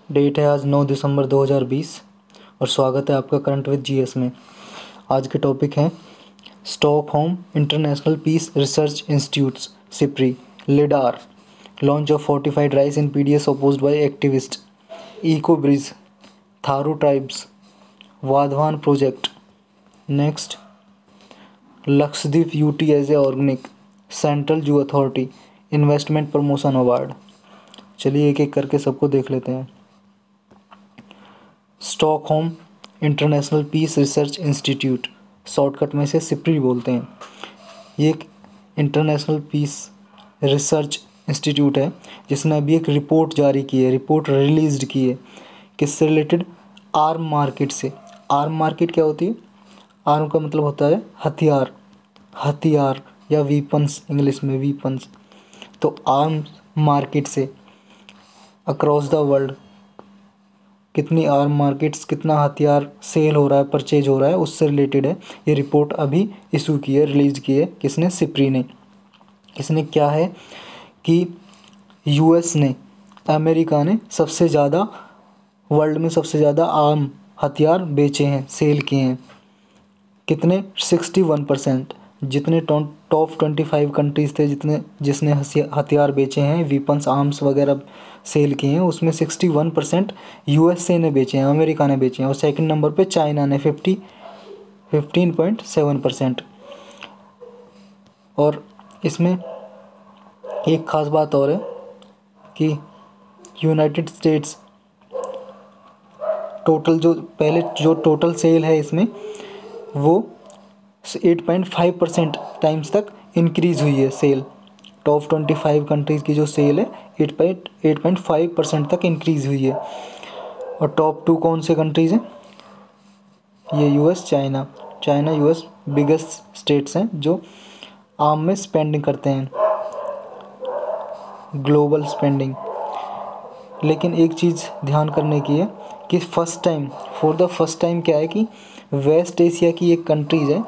Date है आज 9 दिसंबर 2020 और स्वागत है आपका करंट विद जीएस में। आज के टॉपिक हैं Stockholm International Peace Research Institutes SIPRI lidar launch of fortified rice in PDS opposed by activist eco bridge Tharu tribes Vadhavan project next Lakshadweep UT as a organic central zoo authority investment promotion award. चलिए एक एक करके सबको देख लेते हैं। Stockholm International Peace Research Institute, shortcut में से सिप्री बोलते हैं। ये एक इंटरनेशनल पीस रिसर्च इंस्टीट्यूट है जिसने अभी एक रिपोर्ट जारी की है, रिपोर्ट रिलीज्ड की है। किससे रिलेटेड? आर्म मार्केट से। आर्म मार्केट क्या होती है? आर्म का मतलब होता है हथियार, हथियार या वीपन्स, इंग्लिश में वीपन्स। तो आर्म मार्केट से अक्रॉस द वर्ल्ड कितनी आर्म मार्केट्स, कितना हथियार सेल हो रहा है, परचेज हो रहा है, उससे रिलेटेड है। ये रिपोर्ट अभी इशू की है, रिलीज़ की है। किसने? सिप्री ने। इसने क्या है कि यूएस ने, अमेरिका ने सबसे ज़्यादा वर्ल्ड में सबसे ज़्यादा आर्म हथियार बेचे हैं, सेल किए हैं। कितने? 61%। जितने टॉप 25 कंट्रीज़ थे जिसने हथियार बेचे हैं, वीपन्स आर्म्स वगैरह सेल किए हैं, उसमें 61% यूएसए ने बेचे हैं, अमेरिका ने बेचे हैं। और सेकंड नंबर पे चाइना ने 15.7%। और इसमें एक ख़ास बात और है कि यूनाइटेड स्टेट्स जो टोटल सेल है इसमें वो 8.5% टाइम्स तक इंक्रीज़ हुई है सेल। टॉप 25 कंट्रीज़ की जो सेल है 8.5% तक इंक्रीज़ हुई है। और टॉप 2 कौन से कंट्रीज़ हैं? ये US, China US biggest states हैं जो आर्म में स्पेंडिंग करते हैं, ग्लोबल स्पेंडिंग। लेकिन एक चीज़ ध्यान करने की है कि फॉर द फर्स्ट टाइम क्या है कि वेस्ट एशिया की एक कंट्रीज़ है,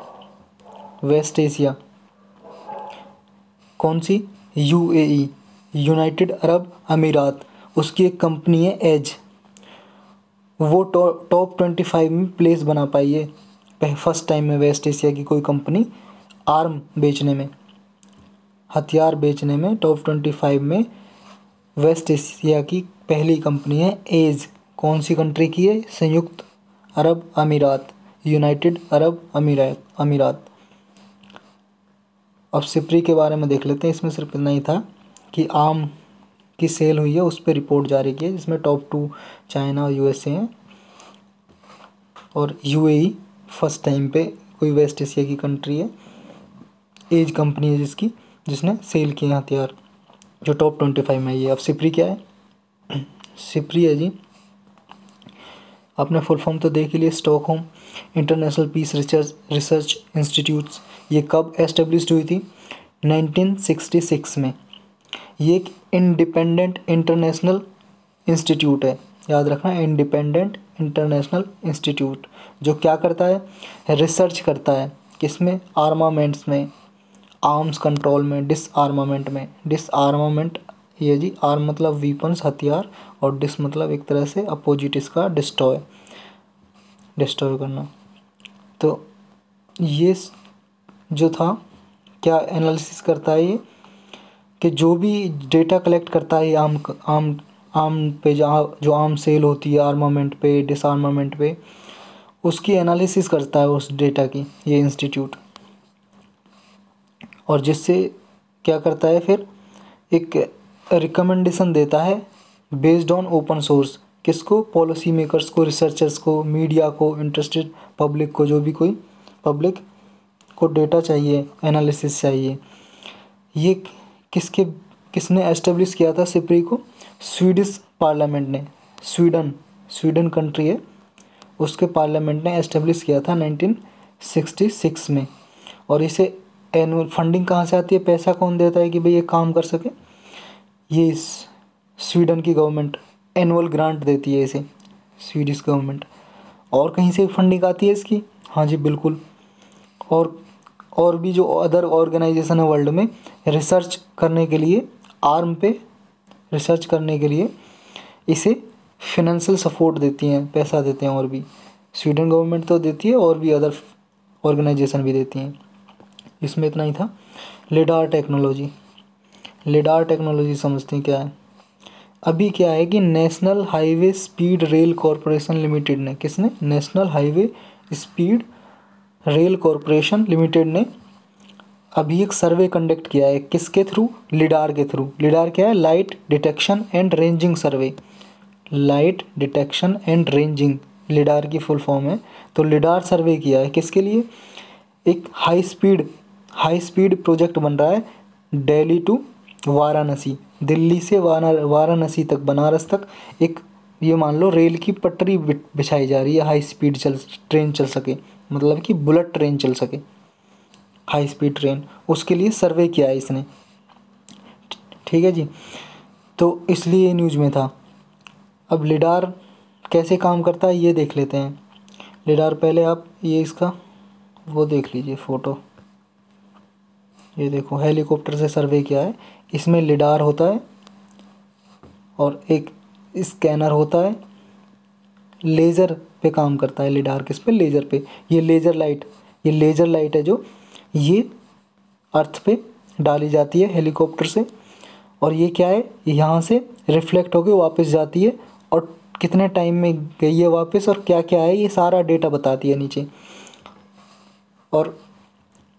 वेस्ट एशिया, कौन सी? यूएई, यूनाइटेड अरब अमीरात, उसकी एक कंपनी है एज, वो टॉप 25 में प्लेस बना पाई है। फर्स्ट टाइम में वेस्ट एशिया की कोई कंपनी आर्म बेचने में, हथियार बेचने में टॉप 25 में वेस्ट एशिया की पहली कंपनी है एज। कौन सी कंट्री की है? संयुक्त अरब अमीरात, यूनाइटेड अरब अमीरात। अब सिप्री के बारे में देख लेते हैं। इसमें सिर्फ इतना ही था कि आर्म की सेल हुई है, उस पर रिपोर्ट जारी की है, जिसमें टॉप 2 चाइना और यूएसए हैं और यूएई फर्स्ट टाइम पे कोई वेस्ट एशिया की कंट्री है, एज कंपनी है जिसने सेल किए हथियार, जो टॉप 25 में ही है। अब सिप्री क्या है? सिप्री है जी, आपने फुल फॉर्म तो देख ही लिया, Stockholm International Peace Research Institutes. ये कब एस्टेब्लिश्ड हुई थी? 1966 में। ये एक इंडिपेंडेंट इंटरनेशनल इंस्टीट्यूट है, याद रखना, इंडिपेंडेंट इंटरनेशनल इंस्टीट्यूट। जो क्या करता है? रिसर्च करता है। किसमें? आर्मामेंट्स में, आर्म्स कंट्रोल में, डिसआर्मामेंट में। डिसआर्मामेंट ये जी, आर्म मतलब वीपन्स, हथियार, और डिस मतलब एक तरह से अपोजिट इसका डिस्ट्रॉय करना। तो ये जो था, क्या एनालिसिस करता है ये कि जो भी डेटा कलेक्ट करता है आर्म पे, जो आर्म सेल होती है आर्मामेंट पे, डिसआर्मामेंट पे, उसकी एनालिसिस करता है उस डेटा की ये इंस्टीट्यूट। और जिससे क्या करता है फिर? एक रिकमेंडेशन देता है बेस्ड ऑन ओपन सोर्स। किसको? पॉलिसी मेकर्स को, रिसर्चर्स को, मीडिया को, इंटरेस्टेड पब्लिक को, जो भी कोई पब्लिक को डेटा चाहिए, एनालिसिस चाहिए। ये किसने एस्टेब्लिश किया था सिप्री को? स्वीडिश पार्लियामेंट ने। स्वीडन कंट्री है, उसके पार्लियामेंट ने एस्टेब्लिश किया था 1966 में। और इसे एनुअल फंडिंग कहाँ से आती है? पैसा कौन देता है कि भाई ये काम कर सके? ये स्वीडन की गवर्नमेंट एनुअल ग्रांट देती है इसे, स्वीडिश गवर्नमेंट। और कहीं से फंडिंग आती है इसकी? हाँ जी बिल्कुल। और भी जो अदर ऑर्गेनाइजेशन है वर्ल्ड में, रिसर्च करने के लिए, आर्म पे रिसर्च करने के लिए इसे फिनेंशियल सपोर्ट देती हैं, पैसा देते हैं, और भी स्वीडन गवर्नमेंट तो देती है और भी अदर ऑर्गेनाइजेशन भी देती हैं। इसमें इतना ही था। लिडार टेक्नोलॉजी, लिडार टेक्नोलॉजी समझते हैं क्या है। अभी क्या है कि National Highway Speed Rail Corporation Limited ने, किसने, National Highway Speed Rail Corporation Limited ने अभी एक सर्वे कंडक्ट किया है। किसके थ्रू, लिडार के थ्रू। लिडार क्या है, light detection and ranging survey, light detection and ranging lidar की फुल फॉर्म है। तो लिडार सर्वे किया है किसके लिए, एक हाई स्पीड प्रोजेक्ट बन रहा है दिल्ली टू वाराणसी, दिल्ली से वाराणसी तक, बनारस तक एक, ये मान लो रेल की पटरी बिछाई जा रही है, हाई स्पीड ट्रेन चल सके, मतलब कि बुलेट ट्रेन चल सके, हाई स्पीड ट्रेन, उसके लिए सर्वे किया है इसने। ठीक है जी, तो इसलिए न्यूज़ में था। अब लिडार कैसे काम करता है ये देख लेते हैं। लिडार पहले आप ये इसका वो देख लीजिए फ़ोटो, ये देखो हेलीकॉप्टर से सर्वे किया है। इसमें लिडार होता है और एक स्कैनर होता है, लेज़र पे काम करता है लिडार, किस पे, लेज़र पे। ये लेज़र लाइट है जो ये अर्थ पे डाली जाती है हेलीकॉप्टर से, और ये क्या है, यहाँ से रिफ्लेक्ट होकर वापस जाती है और कितने टाइम में गई है वापस और क्या क्या है, ये सारा डेटा बताती है नीचे। और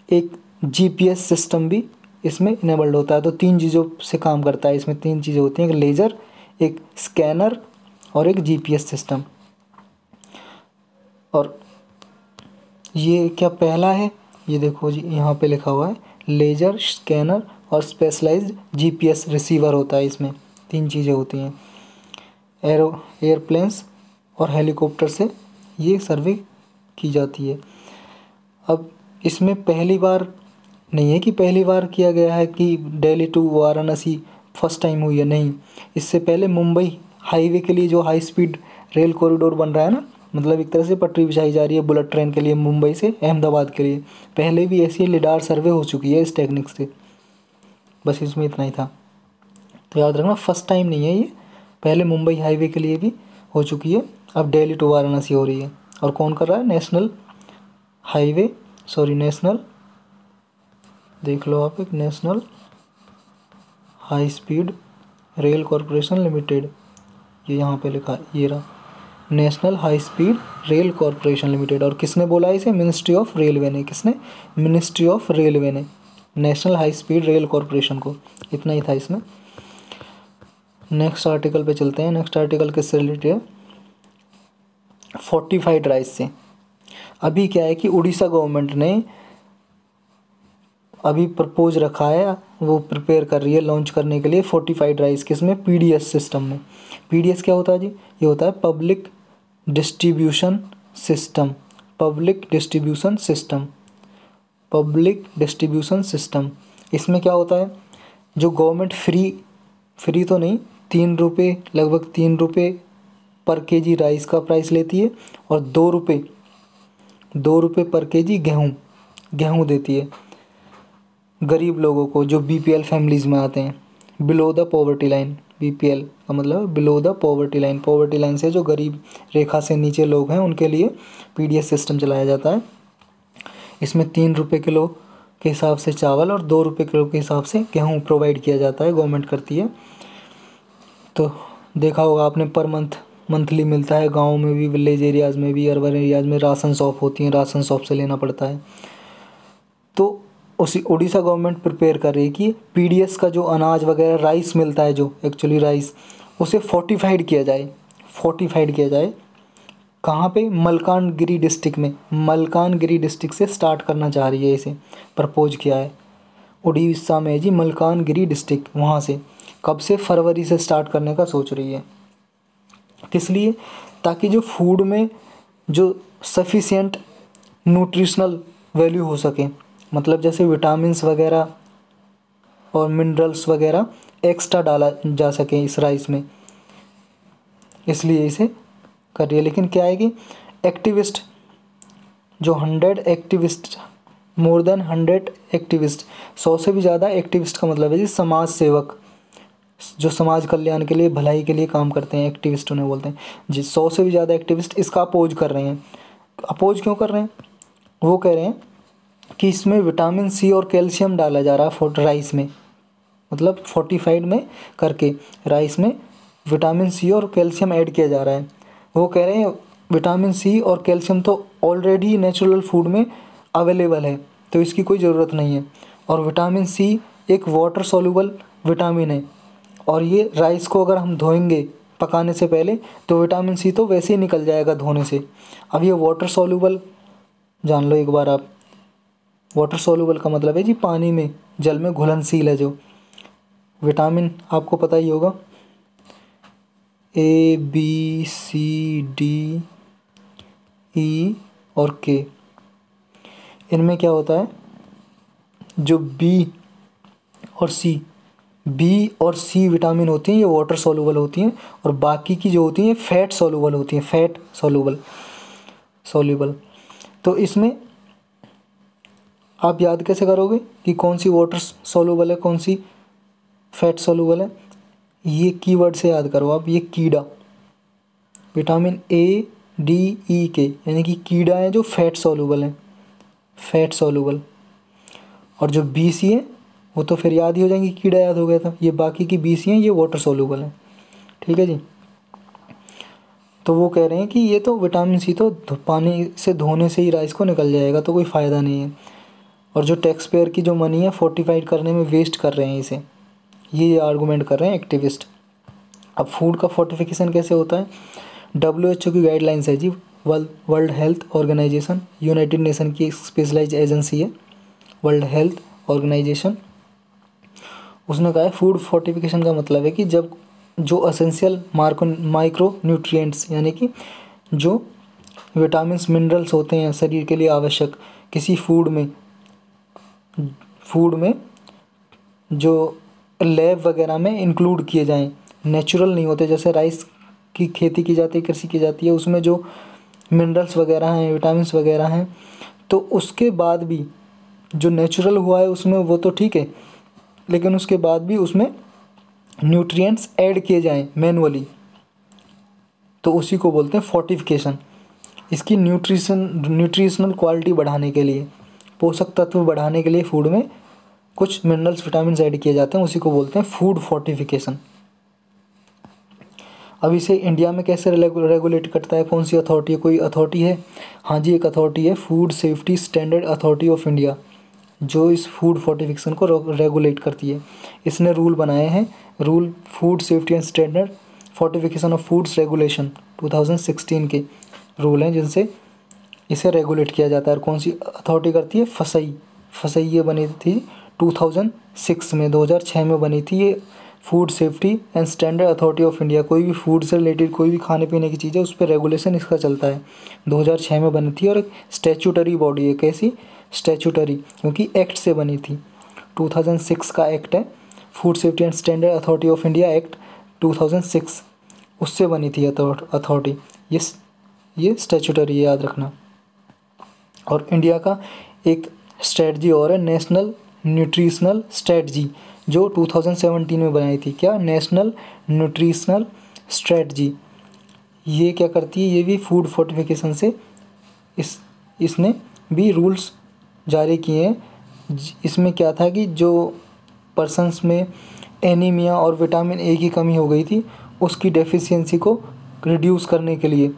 एक जीपीएस सिस्टम भी इसमें इनेबल्ड होता है। तो 3 चीज़ों से काम करता है इसमें, 3 चीज़ें होती हैं, एक लेज़र, एक स्कैनर और एक जीपीएस सिस्टम। और ये क्या पहला है, ये देखो जी यहाँ पे लिखा हुआ है लेज़र, स्कैनर और स्पेशलाइज्ड जीपीएस रिसीवर होता है। इसमें 3 चीज़ें होती हैं। एयरप्लेन्स और हेलीकॉप्टर से ये सर्वे की जाती है। अब इसमें पहली बार नहीं है कि पहली बार किया गया है कि Delhi to Varanasi first time हुई है, नहीं। इससे पहले मुंबई हाईवे के लिए जो हाई स्पीड रेल कॉरिडोर बन रहा है ना, मतलब एक तरह से पटरी बिछाई जा रही है बुलेट ट्रेन के लिए मुंबई से अहमदाबाद के लिए, पहले भी ऐसी लिडार सर्वे हो चुकी है इस टेक्निक से। बस इसमें इतना ही था, तो याद रखना फर्स्ट टाइम नहीं है ये, पहले मुंबई हाईवे के लिए भी हो चुकी है, अब दिल्ली टू वाराणसी हो रही है। और कौन कर रहा है, नेशनल देख लो आप, एक national high speed Rail Corporation limited, ये यहाँ पे लिखा है, ये रहा national high speed Rail Corporation limited. और किसने बोला इसे, मिनिस्ट्री ऑफ रेलवे ने, किसने, मिनिस्ट्री ऑफ रेलवे ने national high speed Rail corporation को। इतना ही था इसमें। नेक्स्ट आर्टिकल पे चलते हैं। नेक्स्ट आर्टिकल किससे रिलेटेड है, फोर्टिफाइड राइस से। अभी क्या है कि उड़ीसा गवर्नमेंट ने अभी प्रपोज रखा है, वो प्रिपेयर कर रही है लॉन्च करने के लिए फोर्टिफाइड राइस, किसमें, पीडीएस सिस्टम में। पीडीएस क्या होता है जी, ये होता है public distribution system, public distribution system. इसमें क्या होता है, जो गवर्नमेंट फ्री तो नहीं, 3 रुपये, लगभग 3 रुपये पर केजी राइस का प्राइस लेती है, और 2 रुपये पर केजी गेहूँ देती है गरीब लोगों को, जो बीपीएल फैमिलीज़ में आते हैं, below the poverty line. BPL का मतलब बिलो द पॉवर्टी लाइन से जो गरीब रेखा से नीचे लोग हैं उनके लिए पीडीएस सिस्टम चलाया जाता है। इसमें 3 रुपये किलो के हिसाब से चावल और 2 रुपये किलो के हिसाब से गेहूँ प्रोवाइड किया जाता है, गवर्नमेंट करती है। तो देखा होगा आपने, पर मंथली मिलता है, गाँव में भी, विलेज एरियाज़ में भी, अर्बन एरियाज़ में राशन शॉप होती हैं, राशन शॉप से लेना पड़ता है। तो उसी उड़ीसा गवर्नमेंट प्रिपेयर कर रही है कि पीडीएस का जो अनाज वगैरह राइस मिलता है, जो एक्चुअली राइस, उसे फोर्टिफाइड किया जाए। कहाँ पे, मलकानगिरी डिस्ट्रिक्ट से स्टार्ट करना चाह रही है, इसे प्रपोज किया है। उड़ीसा में जी मलकानगिरी डिस्ट्रिक्ट, वहाँ से कब से, फरवरी से स्टार्ट करने का सोच रही है। किस लिए, ताकि जो फूड में जो सफिशिएंट न्यूट्रिशनल वैल्यू हो सके, मतलब जैसे विटामिन्स वगैरह और मिनरल्स वगैरह एक्स्ट्रा डाला जा सके इस राइस में, इसलिए इसे कर रही है। लेकिन क्या है कि एक्टिविस्ट, जो 100 एक्टिविस्ट, मोर देन 100 एक्टिविस्ट, 100 से भी ज़्यादा एक्टिविस्ट का मतलब है जी समाज जो समाज कल्याण के लिए, भलाई के लिए काम करते हैं, एक्टिविस्ट उन्हें बोलते हैं। जिस 100 से भी ज़्यादा एक्टिविस्ट इसका अपोज कर रहे हैं। अपोज क्यों कर रहे हैं? वो कह रहे हैं कि इसमें विटामिन सी और कैल्शियम डाला जा रहा है राइस में, मतलब फोर्टिफाइड में करके राइस में विटामिन सी और कैल्शियम ऐड किया जा रहा है। वो कह रहे हैं विटामिन सी और कैल्शियम तो ऑलरेडी नेचुरल फूड में अवेलेबल है, तो इसकी कोई ज़रूरत नहीं है। और विटामिन सी एक वाटर सॉल्युबल विटामिन है, और ये राइस को अगर हम धोएंगे पकाने से पहले तो विटामिन सी तो वैसे ही निकल जाएगा धोने से। अब ये वाटर सॉल्युबल जान लो एक बार आप। वाटर सॉल्युबल का मतलब है जी पानी में, जल में घुलनशील है जो। विटामिन आपको पता ही होगा, A B C D E और K। इनमें क्या होता है, जो बी और सी विटामिन होती हैं ये वाटर सॉल्युबल होती हैं, और बाकी की जो होती हैं फैट सॉल्युबल होती हैं, फैट सॉल्युबल। तो इसमें आप याद कैसे करोगे कि कौन सी वाटर सॉल्युबल है, कौन सी फैट सॉल्युबल है? ये कीवर्ड से याद करो आप, ये कीड़ा, vitamin A D E K, यानी कि कीड़ा है जो फैट सॉल्युबल है, फैट सॉल्युबल। और जो BC है वो तो फिर याद ही हो जाएंगी, कीड़ा याद हो गया था। ये बाकी की BC हैं ये वाटर सॉल्युबल है, ठीक है जी। तो वो कह रहे हैं कि ये तो विटामिन सी तो पानी से धोने से ही राइस को निकल जाएगा, तो कोई फ़ायदा नहीं है। और जो टैक्स पेयर की जो मनी है फोर्टिफाइड करने में वेस्ट कर रहे हैं इसे, ये आर्गूमेंट कर रहे हैं एक्टिविस्ट। अब फूड का फोर्टिफिकेशन कैसे होता है? WHO की गाइडलाइंस है जी, world health organisation, united nation की स्पेशलाइज एजेंसी है वर्ल्ड हेल्थ ऑर्गेनाइजेशन। उसने कहा है फूड फोर्टिफिकेशन का मतलब है कि जब जो असेंशियल माइक्रो न्यूट्रिएंट्स, यानी कि जो विटामिन्स मिनरल्स होते हैं शरीर के लिए आवश्यक, किसी फूड में जो लैब वगैरह में इंक्लूड किए जाएं, नेचुरल नहीं होते। जैसे राइस की खेती की जाती है, कृषि की जाती है, उसमें जो मिनरल्स वगैरह हैं, विटामिन्स वगैरह हैं, तो उसके बाद भी जो नेचुरल हुआ है उसमें वो तो ठीक है, लेकिन उसके बाद भी उसमें न्यूट्रिएंट्स ऐड किए जाएं मैनुअली, तो उसी को बोलते हैं फोर्टिफिकेशन। इसकी न्यूट्रिशनल क्वालिटी बढ़ाने के लिए, पोषक तत्व बढ़ाने के लिए फूड में कुछ मिनरल्स विटामिन ऐड किए जाते हैं, उसी को बोलते हैं फूड फोर्टिफिकेशन। अब इसे इंडिया में कैसे रेगुलेट करता है, कौन सी अथॉरिटी है? कोई अथॉरिटी है? हाँ जी, एक अथॉरिटी है, food safety standard authority of India, जो इस फूड फोर्टिफिकेशन को रेगुलेट करती है। इसने रूल बनाए हैं, rule food safety and standard fortification of foods regulation 2016 के रूल हैं, जिनसे इसे रेगुलेट किया जाता है। और कौन सी अथॉरिटी करती है? फसई ये बनी थी 2006 में, 2006 में बनी थी ये food safety and standard authority of India. कोई भी फूड से रिलेटेड कोई भी खाने पीने की चीज़ है उस पर रेगुलेशन इसका चलता है। 2006 में बनी थी, और एक स्टैच्यूटरी बॉडी है। कैसी? स्टैच्यूटरी, क्योंकि एक्ट से बनी थी। 2006 का एक्ट है, food safety and standard authority of India act 2006, उससे बनी थी अथॉरिटी। ये स्टैच्यूटरी है, याद रखना। और इंडिया का एक स्ट्रेटजी और है, नेशनल न्यूट्रिशनल स्ट्रेटजी, जो 2017 में बनाई थी। क्या? National nutritional strategy. ये क्या करती है? ये भी फूड फोर्टिफिकेशन से इसने भी रूल्स जारी किए हैं। इसमें क्या था कि जो पर्सन्स में एनीमिया और विटामिन ए की कमी हो गई थी, उसकी डेफिशिएंसी को रिड्यूस करने के लिए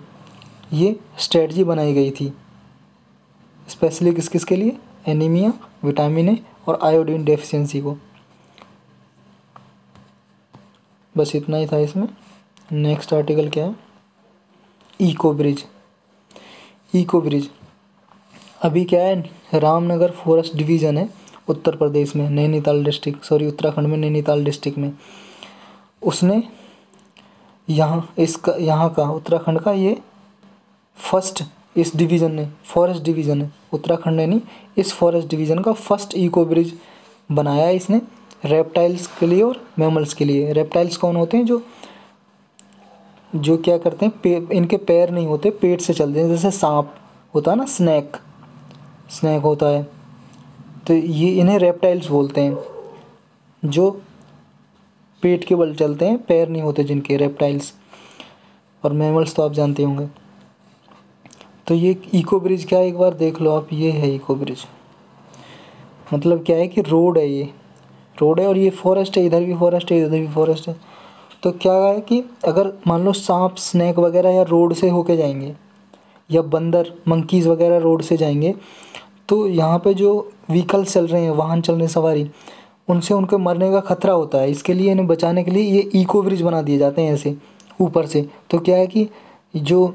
ये स्ट्रेटजी बनाई गई थी। स्पेशली किस किस के लिए? एनीमिया, विटामिन ए और आयोडीन डेफिशिएंसी को। बस इतना ही था इसमें। नेक्स्ट आर्टिकल क्या है? Eco bridge. अभी क्या है, रामनगर फॉरेस्ट डिवीज़न है उत्तर प्रदेश में, उत्तराखंड में नैनीताल डिस्ट्रिक्ट में। उसने यहाँ का उत्तराखंड का ये फर्स्ट, इस डिवीज़न ने, फॉरेस्ट डिवीज़न है उत्तराखंड ने नहीं, इस फॉरेस्ट डिवीज़न का फर्स्ट इको ब्रिज बनाया है इसने, रेप्टाइल्स के लिए और मैमल्स के लिए। रेप्टाइल्स कौन होते हैं? जो क्या करते हैं, इनके पैर नहीं होते, पेट से चलते हैं। जैसे सांप होता है ना, स्नैक होता है, तो ये इन्हें रेप्टाइल्स बोलते हैं। जो पेट के बल चलते हैं, पैर नहीं होते जिनके, रेप्टाइल्स। और मैमल्स तो आप जानते होंगे। तो ये इको ब्रिज क्या है, एक बार देख लो आप, ये है इको ब्रिज। मतलब क्या है कि रोड है, ये रोड है और ये फॉरेस्ट है, इधर भी फॉरेस्ट है, इधर भी फॉरेस्ट है। तो क्या है कि अगर मान लो सांप, स्नैक वगैरह या रोड से होके जाएंगे, या बंदर, मंकीज़ वगैरह रोड से जाएंगे, तो यहाँ पे जो व्हीकल्स चल रहे हैं, वाहन चल रहे हैं, सवारी, उनसे उनके मरने का खतरा होता है। इसके लिए इन्हें बचाने के लिए ये इको ब्रिज बना दिए जाते हैं ऐसे ऊपर से। तो क्या है कि जो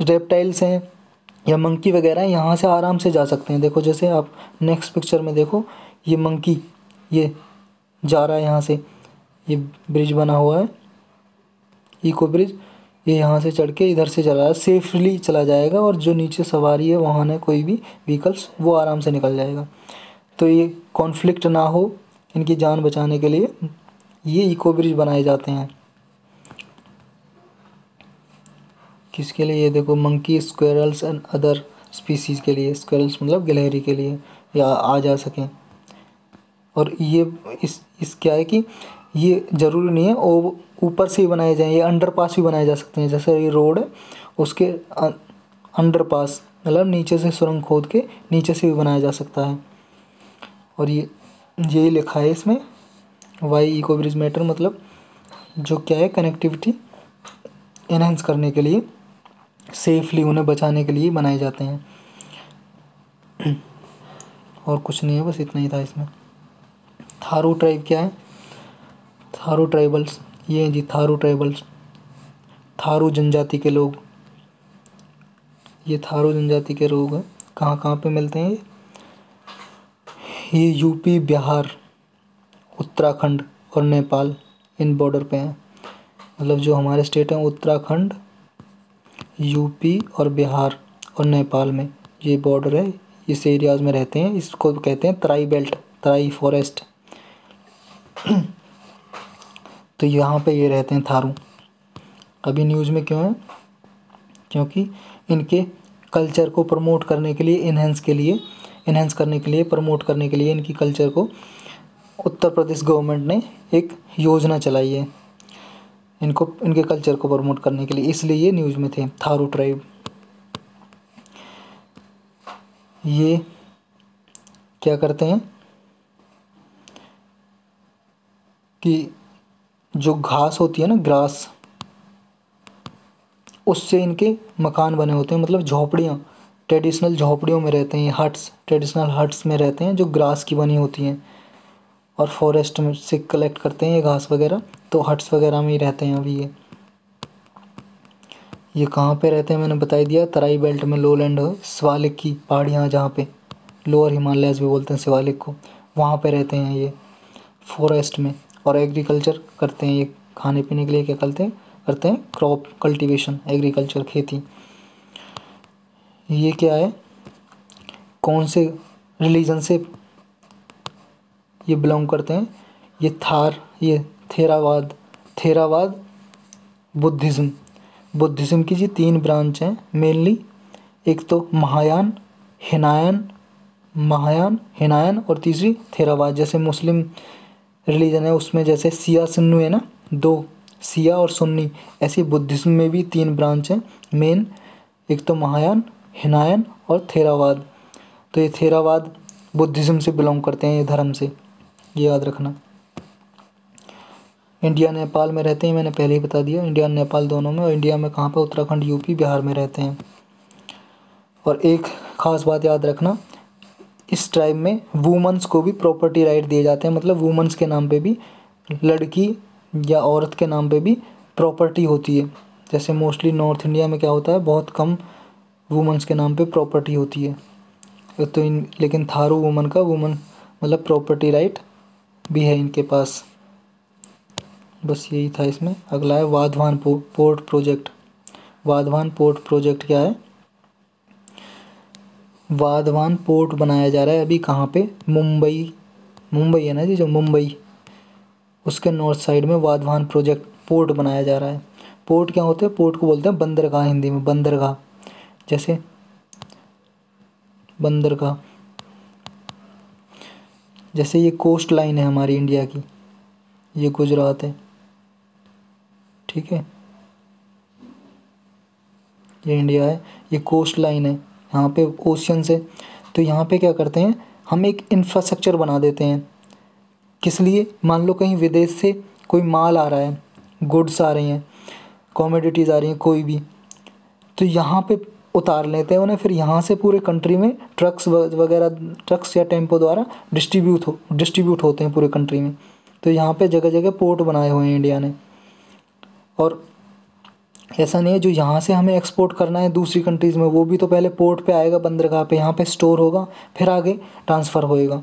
रेप्टाइल्स हैं या मंकी वगैरह हैं, यहाँ से आराम से जा सकते हैं। देखो जैसे आप नेक्स्ट पिक्चर में देखो, ये मंकी ये जा रहा है यहाँ से, ये ब्रिज बना हुआ है इको ब्रिज, ये यहाँ से चढ़ के इधर से चला है, सेफली चला जाएगा, और जो नीचे सवारी है, वाहन है, कोई भी व्हीकल्स, वो आराम से निकल जाएगा। तो ये कॉन्फ्लिक्ट ना हो, इनकी जान बचाने के लिए ये इको ब्रिज बनाए जाते हैं। किसके लिए, ये देखो monkey, squirrels and other species के लिए, स्क्वेरल्स मतलब गिलहरी के लिए, या आ जा सकें। और ये इस क्या है कि ये ज़रूरी नहीं है और ऊपर से ही बनाए जाएँ, ये अंडरपास भी बनाए जा सकते हैं। जैसे ये रोड है, उसके अंडरपास मतलब नीचे से सुरंग खोद के नीचे से भी बनाया जा सकता है। और ये लिखा है इसमें, वाई इको ब्रिज मैटर, मतलब जो क्या है, कनेक्टिविटी एनहांस करने के लिए, सेफली उन्हें बचाने के लिए बनाए जाते हैं। और कुछ नहीं है, बस इतना ही था इसमें। थारू ट्राइब क्या है, थारू ट्राइबल्स, ये हैं जी थारू ट्राइबल्स, थारू जनजाति के लोग। ये थारू जनजाति के लोग हैं। कहाँ कहाँ पे मिलते हैं ये यूपी, बिहार, उत्तराखंड और नेपाल, इन बॉर्डर पे हैं। मतलब जो हमारे स्टेट हैं, उत्तराखंड, यूपी और बिहार और नेपाल में ये बॉर्डर है, इस एरियाज़ में रहते हैं। इसको कहते हैं तराई बेल्ट, तराई फॉरेस्ट। तो यहाँ पे ये रहते हैं थारू। अभी न्यूज़ में क्यों है, क्योंकि इनके कल्चर को प्रमोट करने के लिए, इन्हेंस करने के लिए, प्रमोट करने के लिए इनकी कल्चर को उत्तर प्रदेश गवर्नमेंट ने एक योजना चलाई है, इनको, इनके कल्चर को प्रमोट करने के लिए, इसलिए ये न्यूज़ में थे, थारू ट्राइब। ये क्या करते हैं कि जो घास होती है ना, ग्रास, उससे इनके मकान बने होते हैं, मतलब झोपड़ियाँ, ट्रेडिशनल झोपड़ियों में रहते हैं, हट्स, ट्रेडिशनल हट्स में रहते हैं जो ग्रास की बनी होती हैं। और फॉरेस्ट में से कलेक्ट करते हैं ये घास वगैरह, तो हट्स वगैरह में ही रहते हैं अभी ये कहाँ पे रहते हैं मैंने बता ही दिया, तराई बेल्ट में, लोलैंड, शिवालिक की पहाड़ियाँ जहाँ पे, लोअर हिमालयाज़ भी बोलते हैं शिवालिक को, वहाँ पे रहते हैं ये फॉरेस्ट में। और एग्रीकल्चर करते हैं ये, खाने पीने के लिए क्या करते हैं क्रॉप कल्टीवेशन, एग्रीकल्चर, खेती। ये क्या है, कौन से रिलीजन से ये बिलोंग करते हैं, ये थेरावाद, बुद्धिज़्म की जी 3 ब्रांच हैं मेनली। एक तो महायान और तीसरी थेरावाद। जैसे मुस्लिम रिलीजन है उसमें जैसे शिया सुन्नी है ना, 2 शिया और सुन्नी, ऐसी बुद्धिज़्म में भी 3 ब्रांच हैं मेन। एक तो महायान, हिनायन और थेरावाद। तो ये थेरावाद बुद्धिज़्म से बिलोंग करते हैं, ये धर्म से, ये याद रखना। इंडिया नेपाल में रहते हैं, मैंने पहले ही बता दिया, इंडिया नेपाल दोनों में। और इंडिया में कहाँ पे, उत्तराखंड, यूपी, बिहार में रहते हैं। और एक ख़ास बात याद रखना, इस ट्राइब में वुमेंस को भी प्रॉपर्टी राइट दिए जाते हैं, मतलब वुमेंस के नाम पे भी, लड़की या औरत के नाम पे भी प्रॉपर्टी होती है। जैसे मोस्टली नॉर्थ इंडिया में क्या होता है, बहुत कम वुमेंस के नाम पे प्रॉपर्टी होती है। तो लेकिन थारू वुमन मतलब प्रॉपर्टी राइट भी है इनके पास। बस यही था इसमें। अगला है Vadhavan port project. Vadhavan port project क्या है, वाधवान पोर्ट बनाया जा रहा है अभी कहाँ पे, मुंबई है ना जी, जो मुंबई, उसके नॉर्थ साइड में वाधवान पोर्ट बनाया जा रहा है। पोर्ट क्या होते हैं, पोर्ट को बोलते हैं बंदरगाह, हिंदी में बंदरगाह। जैसे बंदरगाह, जैसे ये कोस्ट लाइन है हमारी इंडिया की, ये गुजरात है, ठीक है, ये इंडिया है, ये कोस्ट लाइन है, यहाँ पे ओशियन से। तो यहाँ पे क्या करते हैं हम, एक इंफ्रास्ट्रक्चर बना देते हैं। किस लिए? मान लो कहीं विदेश से कोई माल आ रहा है, गुड्स आ रही हैं, कॉमोडिटीज़ आ रही हैं, कोई भी, तो यहाँ पे उतार लेते हैं उन्हें, फिर यहाँ से पूरे कंट्री में ट्रक्स वगैरह, ट्रक्स या टेम्पो द्वारा डिस्ट्रीब्यूट होते हैं पूरे कंट्री में। तो यहाँ पे जगह जगह पोर्ट बनाए हुए हैं इंडिया ने। और ऐसा नहीं है जो यहाँ से हमें एक्सपोर्ट करना है दूसरी कंट्रीज़ में, वो भी तो पहले पोर्ट पे आएगा, बंदरगाह पे, यहाँ पे स्टोर होगा, फिर आगे ट्रांसफ़र होएगा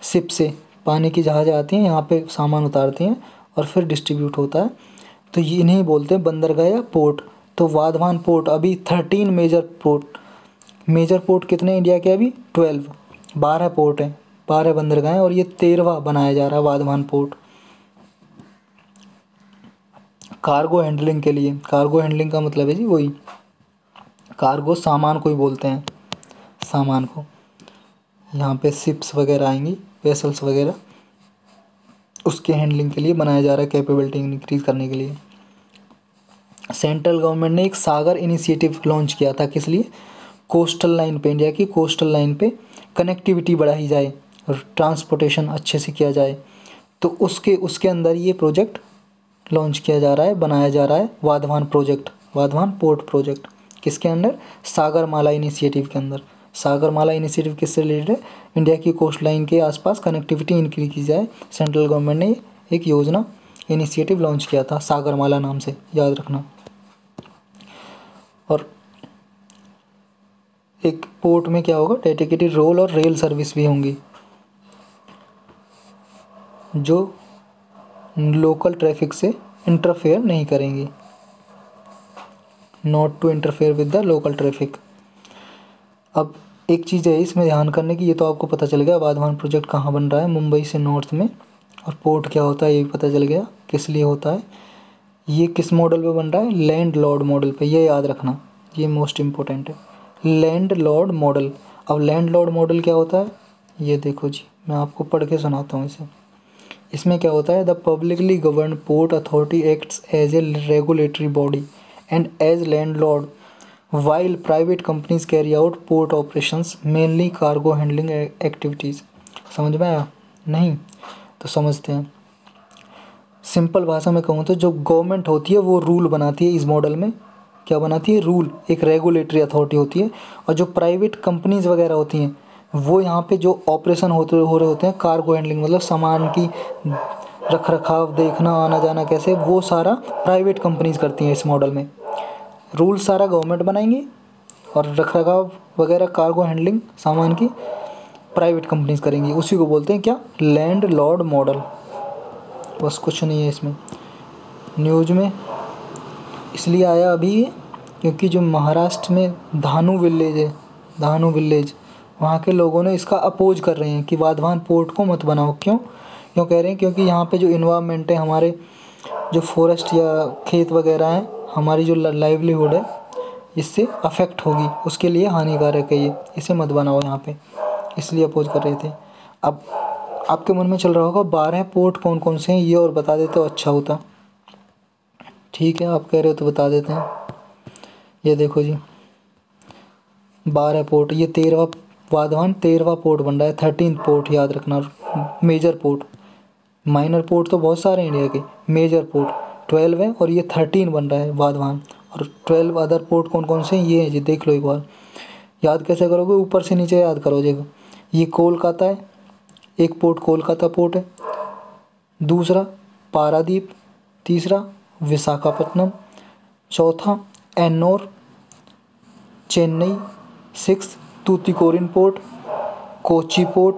शिप से। पानी की जहाज़ें आती हैं, यहाँ पे सामान उतारती हैं और फिर डिस्ट्रीब्यूट होता है। तो ये इन्हें बोलते हैं बंदरगाह या पोर्ट। तो वाधवान पोर्ट अभी 13 मेजर पोर्ट कितने इंडिया के? अभी 12 पोर्ट हैं, 12 बंदरगाह हैं, और ये 13वां बनाया जा रहा है वाधवान पोर्ट। कार्गो हैंडलिंग के लिए, कार्गो हैंडलिंग का मतलब है जी वही, कार्गो सामान को ही बोलते हैं, सामान को। यहाँ पे शिप्स वगैरह आएंगी, वेसल्स वगैरह, उसके हैंडलिंग के लिए बनाया जा रहा है, कैपेबिलिटी इंक्रीज़ करने के लिए। सेंट्रल गवर्नमेंट ने एक सागर इनिशिएटिव लॉन्च किया था, किस लिए? कोस्टल लाइन पे, इंडिया की कोस्टल लाइन पे कनेक्टिविटी बढ़ाई जाए और ट्रांसपोर्टेशन अच्छे से किया जाए। तो उसके अंदर ये प्रोजेक्ट लॉन्च किया जा रहा है, बनाया जा रहा है, Vadhavan project, Vadhavan port project. किसके अंडर? सागरमाला इनिशिएटिव के अंदर। सागरमाला इनिशिएटिव किससे रिलेटेड है? इंडिया की कोस्ट लाइन के आसपास कनेक्टिविटी इंक्रीज की जाए। सेंट्रल गवर्नमेंट ने एक योजना, इनिशिएटिव लॉन्च किया था सागरमाला नाम से, याद रखना। और एक पोर्ट में क्या होगा? डेडिकेटेड रोल और रेल सर्विस भी होंगी, जो लोकल ट्रैफिक से इंटरफेयर नहीं करेंगी, not to interfere with the local traffic. अब एक चीज़ है इसमें ध्यान करने की, ये तो आपको पता चल गया वाधवान प्रोजेक्ट कहाँ बन रहा है, मुंबई से नॉर्थ में, और पोर्ट क्या होता है ये भी पता चल गया, किस लिए होता है, ये किस मॉडल पे बन रहा है? लैंड लॉर्ड मॉडल पे, ये याद रखना, ये मोस्ट इम्पोर्टेंट है, लैंड लॉर्ड मॉडल। अब लैंड लॉर्ड मॉडल क्या होता है? ये देखो जी, मैं आपको पढ़ के सुनाता हूँ इसे। इसमें क्या होता है? The publicly govern port authority acts as a regulatory body and as landlord while private companies carry out port operations mainly cargo handling activities. समझ में आया? नहीं तो समझते हैं। सिंपल भाषा में कहूँ तो जो गवर्नमेंट होती है वो रूल बनाती है, इस मॉडल में क्या बनाती है? रूल, एक रेगुलेटरी अथॉरिटी होती है। और जो प्राइवेट कंपनीज वगैरह होती हैं वो यहाँ पे जो ऑपरेशन हो रहे होते हैं, कार्गो हैंडलिंग मतलब सामान की रख रखाव, देखना, आना जाना कैसे, वो सारा प्राइवेट कंपनीज करती हैं। इस मॉडल में रूल सारा गवर्नमेंट बनाएंगी और रख रखाव वगैरह, कार्गो हैंडलिंग सामान की प्राइवेट कंपनीज करेंगी। उसी को बोलते हैं क्या? Land Lord model. बस कुछ नहीं है इसमें। न्यूज़ में इसलिए आया अभी क्योंकि जो महाराष्ट्र में धानू विलेज वहाँ के लोगों ने इसका अपोज कर रहे हैं कि वाधवान पोर्ट को मत बनाओ। क्यों कह रहे हैं? क्योंकि यहाँ पे जो इन्वायरमेंट है, हमारे जो फॉरेस्ट या खेत वगैरह हैं, हमारी जो लाइवलीहुड है, इससे अफेक्ट होगी, उसके लिए हानिकारक है ये, इसे मत बनाओ यहाँ पे, इसलिए अपोज कर रहे थे। अब आपके मन में चल रहा होगा 12 पोर्ट कौन कौन से हैं, ये और बता देते तो अच्छा होता। ठीक है, आप कह रहे हो तो बता देते हैं। ये देखो जी, 12 पोर्ट, ये 13वां वाधवान 13वां पोर्ट बन रहा है। 13 पोर्ट याद रखना। मेजर पोर्ट, माइनर पोर्ट तो बहुत सारे हैं इंडिया के, मेजर पोर्ट 12 है और ये 13 बन रहा है वाधवान। और 12 अदर पोर्ट कौन कौन से हैं ये हैं जी, देख लो एक बार। याद कैसे करोगे? ऊपर से नीचे याद करो। देखो ये कोलकाता है, एक पोर्ट कोलकाता पोर्ट है, दूसरा पारादीप, तीसरा विशाखापट्टनम, चौथा एन्नोर, चेन्नई, 6 तूतीकोरिन पोर्ट, कोची पोर्ट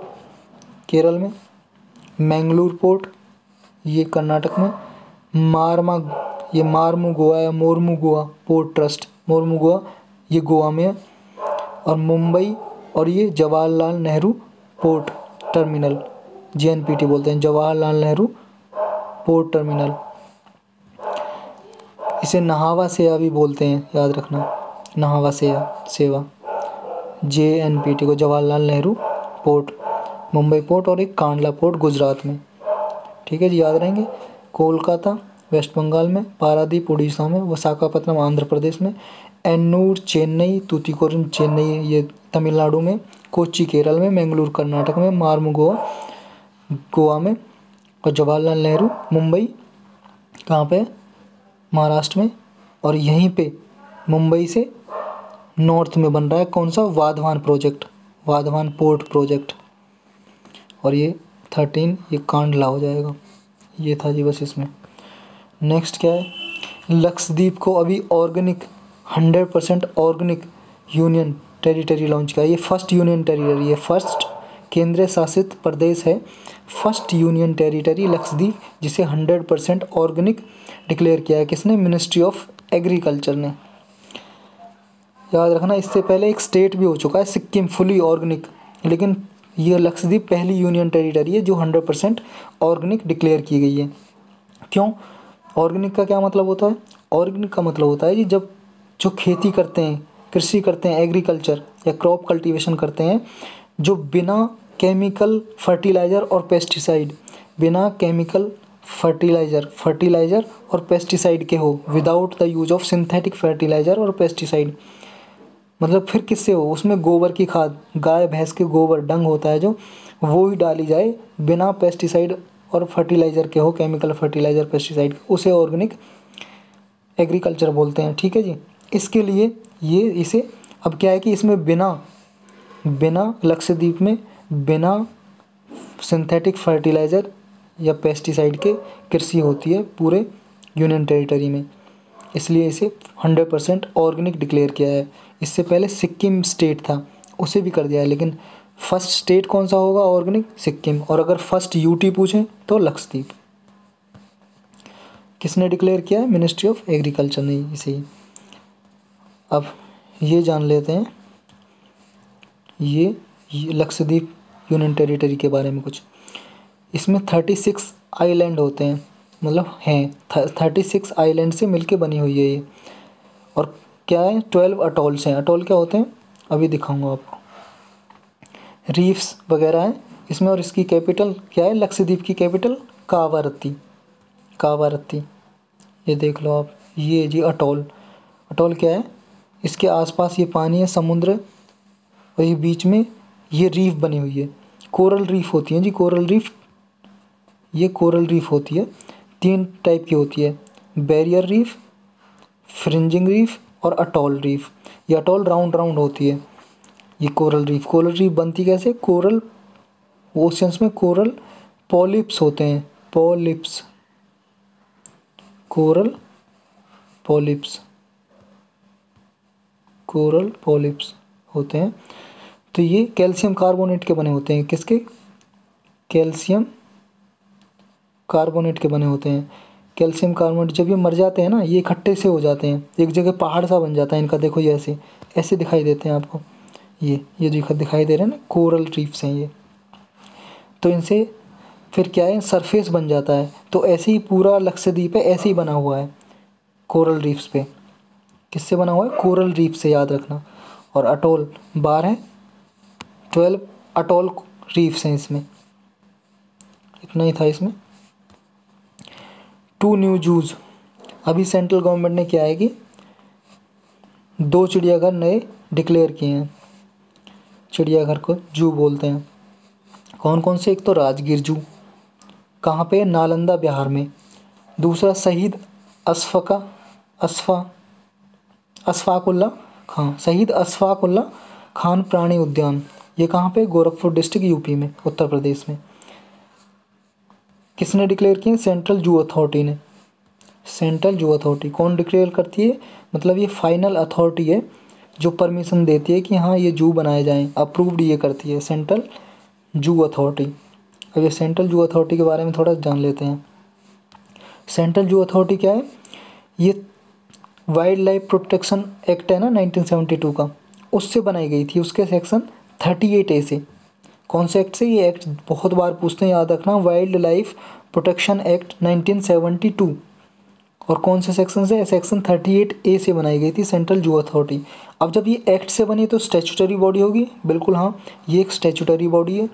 केरल में, मैंगलोर पोर्ट ये कर्नाटक में, मारमुगुआ या मोरमुगुआ पोर्ट ट्रस्ट, मोरमुगुआ ये गोवा में है, और मुंबई और ये Jawaharlal Nehru port terminal, JNPT बोलते हैं, जवाहरलाल नेहरू पोर्ट टर्मिनल। इसे नहावा सेवा भी बोलते हैं, याद रखना, नहावा सेवा JNPT को, जवाहरलाल नेहरू पोर्ट मुंबई पोर्ट, और एक कांडला पोर्ट गुजरात में। ठीक है जी, याद रहेंगे। कोलकाता वेस्ट बंगाल में, पारादीप उड़ीसा में, विशाखापत्तनम आंध्र प्रदेश में, एन्नूर चेन्नई, तूतीकोरिन चेन्नई ये तमिलनाडु में, कोच्चि केरल में, मैंगलोर कर्नाटक में, मार्मू गोवा में, और जवाहरलाल नेहरू मुंबई कहाँ पे, महाराष्ट्र में। और यहीं पे मुंबई से नॉर्थ में बन रहा है कौन सा, Vadhavan project, Vadhavan port project. और ये 13 ये कांडला हो जाएगा। ये था जी बस इसमें। नेक्स्ट क्या है, लक्षद्वीप को अभी organic 100% organic union territory launch किया। ये फर्स्ट यूनियन टेरिटरी है, फर्स्ट केंद्र शासित प्रदेश है, फर्स्ट यूनियन टेरिटरी लक्षद्वीप, जिसे 100% ऑर्गेनिक डिक्लेयर किया है। किसने, मिनिस्ट्री ऑफ एग्रीकल्चर ने। याद रखना, इससे पहले एक स्टेट भी हो चुका है सिक्किम फुली ऑर्गेनिक, लेकिन ये लक्षद्वीप पहली यूनियन टेरिटरी है जो 100% ऑर्गेनिक डिक्लेयर की गई है। क्यों, ऑर्गेनिक का क्या मतलब होता है, ऑर्गेनिक का मतलब होता है कि जब जो खेती करते हैं, कृषि करते हैं, एग्रीकल्चर या क्रॉप कल्टीवेशन करते हैं, जो बिना केमिकल फर्टिलाइज़र और पेस्टिसाइड, बिना केमिकल फर्टिलाइज़र और पेस्टिसाइड के हो, without the use of synthetic fertiliser और पेस्टिसाइड। मतलब फिर किससे हो, उसमें गोबर की खाद, गाय भैंस के गोबर डंग होता है जो, वो ही डाली जाए बिना पेस्टिसाइड और फर्टिलाइज़र के हो, केमिकल फर्टिलाइज़र पेस्टिसाइड, उसे ऑर्गेनिक एग्रीकल्चर बोलते हैं। ठीक है जी, इसके लिए ये इसे अब क्या है कि इसमें बिना लक्षद्वीप में बिना सिंथेटिक फर्टिलाइज़र या पेस्टिसाइड के कृषि होती है पूरे यूनियन टेरिटरी में, इसलिए इसे 100% ऑर्गेनिक डिक्लेयर किया है। इससे पहले सिक्किम स्टेट था, उसे भी कर दिया है, लेकिन फर्स्ट स्टेट कौन सा होगा ऑर्गेनिक, सिक्किम। और अगर फर्स्ट यूटी पूछें तो लक्षद्वीप। किसने डिक्लेयर किया है, मिनिस्ट्री ऑफ एग्रीकल्चर ने इसे ही। अब ये जान लेते हैं ये लक्षद्वीप यूनियन टेरिटरी के बारे में कुछ। इसमें 36 आइलैंड होते हैं, मतलब हैं 36 आइलैंड से मिलके बनी हुई है ये। और क्या है, 12 अटोल्स हैं। अटोल क्या होते हैं अभी दिखाऊंगा आपको। रीफ्स वगैरह हैं इसमें। और इसकी कैपिटल क्या है, लक्षद्वीप की कैपिटल कावारत्ती। ये देख लो आप, ये जी अटोल क्या है, इसके आसपास ये पानी है, समुद्र, और ये बीच में ये रीफ बनी हुई है, कोरल रीफ होती है जी, कोरल रीफ। ये कोरल रीफ होती है, 3 टाइप की होती है, बैरियर रीफ, फ्रिंजिंग रीफ और अटोल रीफ। ये अटोल राउंड होती है। ये कोरल रीफ बनती कैसे, कोरल ओशियंस में कोरल पॉलिप्स होते हैं, कोरल पॉलिप्स होते हैं। तो ये कैल्शियम कार्बोनेट के बने होते हैं। किसके, कैल्शियम कार्बोनेट के बने होते हैं। कैल्शियम कार्बोनेट जब ये मर जाते हैं ना, ये इकट्ठे से हो जाते हैं, एक जगह पहाड़ सा बन जाता है इनका। देखो ये ऐसे दिखाई देते हैं आपको, ये जो दिखाई दे रहे हैं ना, कोरल रीफ्स हैं ये। तो इनसे फिर क्या है, सरफेस बन जाता है। तो ऐसे ही पूरा लक्षद्वीप है, ऐसे ही बना हुआ है कोरल रीफ्स पे। किससे बना हुआ है, कोरल रीफ से, याद रखना। और अटोल 12 अटोल रीफ्स हैं इसमें। इतना ही था इसमें। 2 न्यू जूज, अभी सेंट्रल गवर्नमेंट ने क्या है कि 2 चिड़ियाघर नए डिक्लेयर किए हैं। चिड़ियाघर को जू बोलते हैं। कौन कौन से, एक तो राजगीर जू, कहाँ पे, नालंदा बिहार में। दूसरा शहीद अशफाकुल्ला खान प्राणी उद्यान, ये कहाँ पे, गोरखपुर डिस्ट्रिक्ट यूपी में, उत्तर प्रदेश में। किसने डिक्लेयर किए, सेंट्रल जू अथॉरिटी ने। सेंट्रल जू अथॉरिटी कौन डिक्लेयर करती है, मतलब ये फाइनल अथॉरिटी है जो परमिशन देती है कि हाँ ये जू बनाए जाएं, अप्रूव्ड ये करती है सेंट्रल जू अथॉरिटी। अब ये सेंट्रल जू अथॉरिटी के बारे में थोड़ा जान लेते हैं। सेंट्रल जू अथॉरिटी क्या है, ये वाइल्ड लाइफ प्रोटेक्शन एक्ट है ना 1972 का, उससे बनाई गई थी, उसके सेक्शन 38A से। कौन से एक्ट से, ये एक्ट बहुत बार पूछते हैं, याद रखना, वाइल्ड लाइफ प्रोटेक्शन एक्ट 1972। और कौन से सेक्शन से, सेक्शन 38A से बनाई गई थी सेंट्रल जू अथॉरिटी। अब जब ये एक्ट से बनी तो स्टैट्यूटरी बॉडी होगी, बिल्कुल हाँ, ये एक स्टैट्यूटरी बॉडी है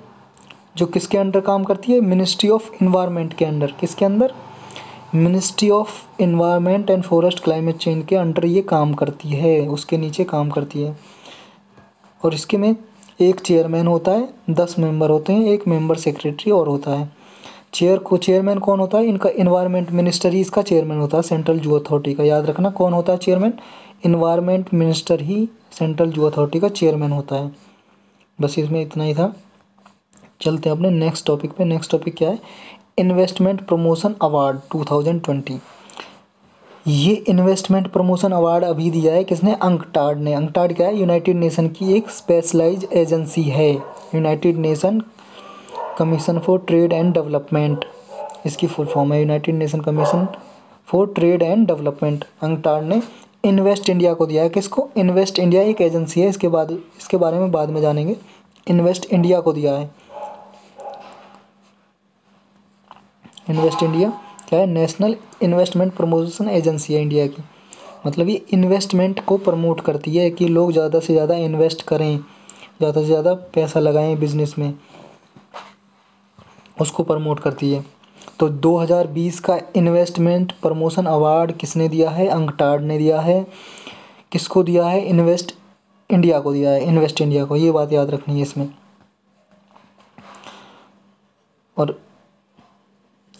जो किसके अंडर काम करती है, मिनिस्ट्री ऑफ इन्वायरमेंट के अंडर। किसके अंदर, ministry of environment and forest climate change के अंडर ये काम करती है, उसके नीचे काम करती है। और इसके में एक चेयरमैन होता है, 10 मेंबर होते हैं, एक मेंबर सेक्रेटरी और होता है। चेयरमैन कौन होता है, इनका इन्वायरमेंट मिनिस्टर ही इसका चेयरमैन होता है सेंट्रल जू अथॉरिटी का। याद रखना कौन होता है चेयरमैन, इन्वायरमेंट मिनिस्टर ही सेंट्रल जू अथॉरिटी का चेयरमैन होता है। बस इसमें इतना ही था। चलते हैं अपने नेक्स्ट टॉपिक पे। नेक्स्ट टॉपिक क्या है, इन्वेस्टमेंट प्रमोशन अवार्ड 2020। ये इन्वेस्टमेंट प्रमोशन अवार्ड अभी दिया है किसने, अंकटाड ने। अंकटाड क्या है, यूनाइटेड नेशन की एक स्पेशलाइज्ड एजेंसी है, United nation commission for trade and development, इसकी फुल फॉर्म है United nation commission for trade and development. UNCTAD ने इन्वेस्ट इंडिया को दिया है। किसको, इन्वेस्ट इंडिया एक एजेंसी है, इसके बारे में बाद में जानेंगे। इन्वेस्ट इंडिया को दिया है। इन्वेस्ट इंडिया क्या है, नेशनल इन्वेस्टमेंट प्रमोशन एजेंसी है इंडिया की। मतलब ये इन्वेस्टमेंट को प्रमोट करती है कि लोग ज़्यादा से ज़्यादा इन्वेस्ट करें, ज़्यादा से ज़्यादा पैसा लगाएं बिजनेस में, उसको प्रमोट करती है। तो 2020 का इन्वेस्टमेंट प्रमोशन अवार्ड किसने दिया है, अंकटाड ने दिया है। किसको दिया है, इन्वेस्ट इंडिया को दिया है, इन्वेस्ट इंडिया को। ये बात याद रखनी है इसमें। और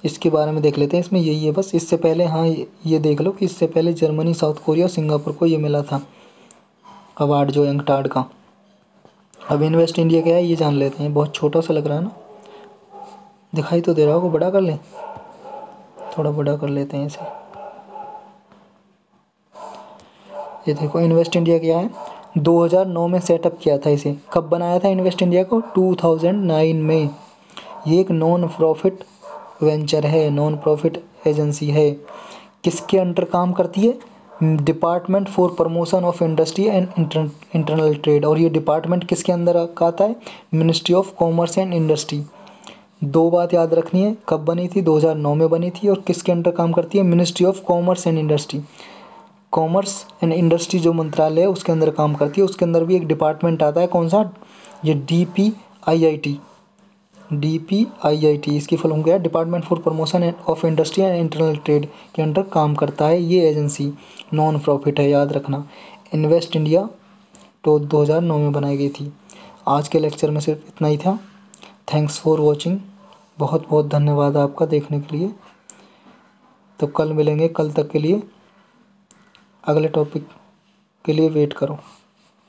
इसके बारे में देख लेते हैं, इसमें यही है बस। इससे पहले हाँ ये देख लो कि इससे पहले जर्मनी, साउथ कोरिया और सिंगापुर को ये मिला था अवार्ड जो अंकटाड का। अब इन्वेस्ट इंडिया क्या है ये जान लेते हैं। बहुत छोटा सा लग रहा है ना, दिखाई तो दे रहा होगा, बड़ा कर लें, थोड़ा बड़ा कर लेते हैं इसे। ये देखो इन्वेस्ट इंडिया क्या है, 2009 में सेटअप किया था इसे। कब बनाया था इन्वेस्ट इंडिया को, 2009 में। ये एक नॉन प्रॉफिट वेंचर है, नॉन प्रॉफिट एजेंसी है। किसके अंडर काम करती है, department for promotion of industry and internal trade. और ये डिपार्टमेंट किसके अंदर आता है, ministry of commerce and industry. दो बात याद रखनी है, कब बनी थी, 2009 में बनी थी। और किसके अंडर काम करती है, ministry of commerce and industry. Commerce and industry जो मंत्रालय है उसके अंदर काम करती है। उसके अंदर भी एक डिपार्टमेंट आता है, कौन सा, ये DPIIT, इसकी फुल फॉर्म क्या है, department for promotion of industry and internal trade के अंडर काम करता है ये एजेंसी। नॉन प्रॉफिट है, याद रखना। इन्वेस्ट इंडिया तो 2009 में बनाई गई थी। आज के लेक्चर में सिर्फ इतना ही था। थैंक्स फॉर वॉचिंग, बहुत बहुत धन्यवाद आपका देखने के लिए। तो कल मिलेंगे, कल तक के लिए अगले टॉपिक के लिए वेट करो।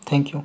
Thank you.